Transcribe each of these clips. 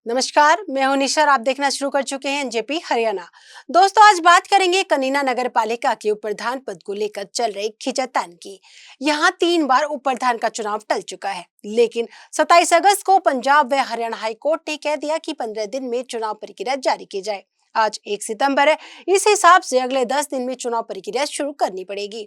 नमस्कार, मैं हूं निशा और आप देखना शुरू कर चुके हैं एनजेपी हरियाणा। दोस्तों, आज बात करेंगे कनीना नगर पालिका के उप प्रधान पद को लेकर चल रही खींचातान की। यहां 3 बार उप प्रधान का चुनाव टल चुका है, लेकिन 27 अगस्त को पंजाब व हरियाणा हाई कोर्ट ने कह दिया कि 15 दिन में चुनाव प्रक्रिया जारी की जाए। आज 1 सितंबर है, इस हिसाब से अगले 10 दिन में चुनाव प्रक्रिया शुरू करनी पड़ेगी।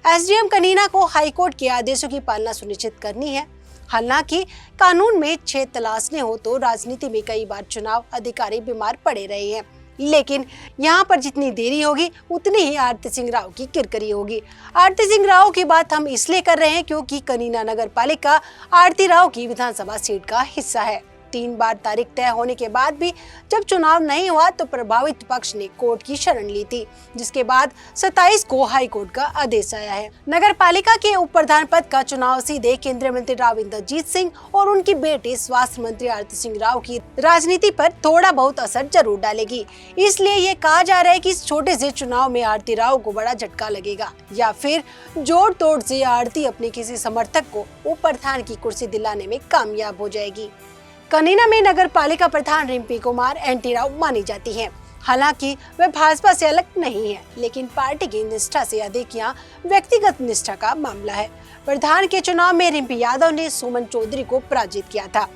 एसडीएम कनीना को हाईकोर्ट के आदेशों की पालना सुनिश्चित करनी है। हालांकि कानून में छेद तलाशने हो तो राजनीति में कई बार चुनाव अधिकारी बीमार पड़े रहे हैं, लेकिन यहाँ पर जितनी देरी होगी उतनी ही आरती सिंह राव की किरकिरी होगी। आरती सिंह राव की बात हम इसलिए कर रहे हैं क्योंकि कनीना नगर पालिका आरती राव की विधानसभा सीट का हिस्सा है। 3 बार तारीख तय होने के बाद भी जब चुनाव नहीं हुआ तो प्रभावित पक्ष ने कोर्ट की शरण ली थी, जिसके बाद 27 को हाई कोर्ट का आदेश आया है। नगर पालिका के उप प्रधान पद का चुनाव सीधे केंद्रीय मंत्री राव इंद्रजीत सिंह और उनकी बेटी स्वास्थ्य मंत्री आरती सिंह राव की राजनीति पर थोड़ा बहुत असर जरूर डालेगी। इसलिए ये कहा जा रहा है कि इस छोटे से चुनाव में आरती राव को बड़ा झटका लगेगा या फिर जोड़ तोड़ से आरती अपने किसी समर्थक को उप प्रधान की कुर्सी दिलाने में कामयाब हो जाएगी। कनीना में नगर पालिका प्रधान रिम्पी कुमार एंटी राव मानी जाती हैं। हालांकि वह भाजपा से अलग नहीं है, लेकिन पार्टी की निष्ठा से अधिक यहाँ व्यक्तिगत निष्ठा का मामला है। प्रधान के चुनाव में रिम्पी यादव ने सुमन चौधरी को पराजित किया था।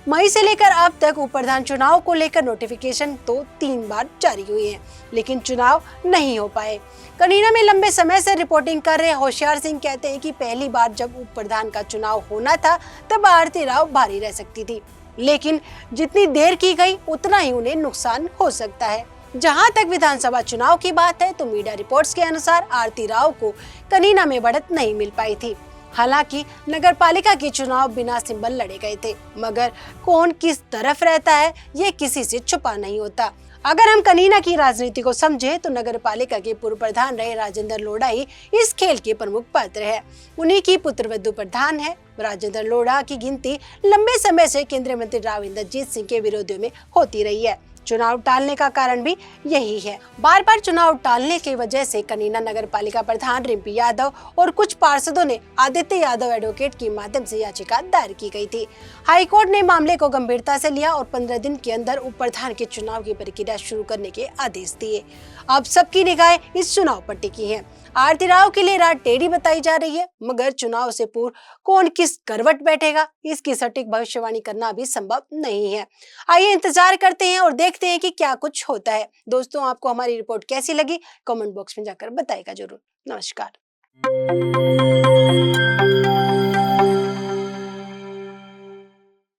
मई से लेकर अब तक उप प्रधान चुनाव को लेकर नोटिफिकेशन तो 3 बार जारी हुए हैं, लेकिन चुनाव नहीं हो पाए। कनीना में लंबे समय से रिपोर्टिंग कर रहे होशियार सिंह कहते हैं कि पहली बार जब उप प्रधान का चुनाव होना था तब आरती राव भारी रह सकती थी, लेकिन जितनी देर की गई उतना ही उन्हें नुकसान हो सकता है। जहां तक विधानसभा चुनाव की बात है तो मीडिया रिपोर्ट्स के अनुसार आरती राव को कनीना में बढ़त नहीं मिल पाई थी। हालांकि नगर पालिका के चुनाव बिना सिंबल लड़े गए थे, मगर कौन किस तरफ रहता है ये किसी से छुपा नहीं होता। अगर हम कनीना की राजनीति को समझे तो नगर पालिका के पूर्व प्रधान रहे राजेंद्र लोढ़ा ही इस खेल के प्रमुख पात्र है। उन्हीं की पुत्रवधु प्रधान है। राजेंद्र लोढ़ा की गिनती लंबे समय से केंद्रीय मंत्री राव इंद्रजीत सिंह के विरोधियों में होती रही है। चुनाव टालने का कारण भी यही है। बार बार चुनाव टालने की वजह से कनीना नगर पालिका प्रधान रिम्पी यादव और कुछ पार्षदों ने आदित्य यादव एडवोकेट के माध्यम से याचिका दायर की गई थी। हाईकोर्ट ने मामले को गंभीरता से लिया और 15 दिन के अंदर उप प्रधान के चुनाव की प्रक्रिया शुरू करने के आदेश दिए। अब सबकी निगाहें इस चुनाव पर टिकी है। आरती राव के लिए रात टेढ़ी बताई जा रही है, मगर चुनाव से पूर्व कौन किस करवट बैठेगा इसकी सटीक भविष्यवाणी करना भी संभव नहीं है। आइए इंतजार करते हैं और देखते हैं कि क्या कुछ होता है। दोस्तों, आपको हमारी रिपोर्ट कैसी लगी कमेंट बॉक्स में जाकर बताइएगा जरूर। नमस्कार।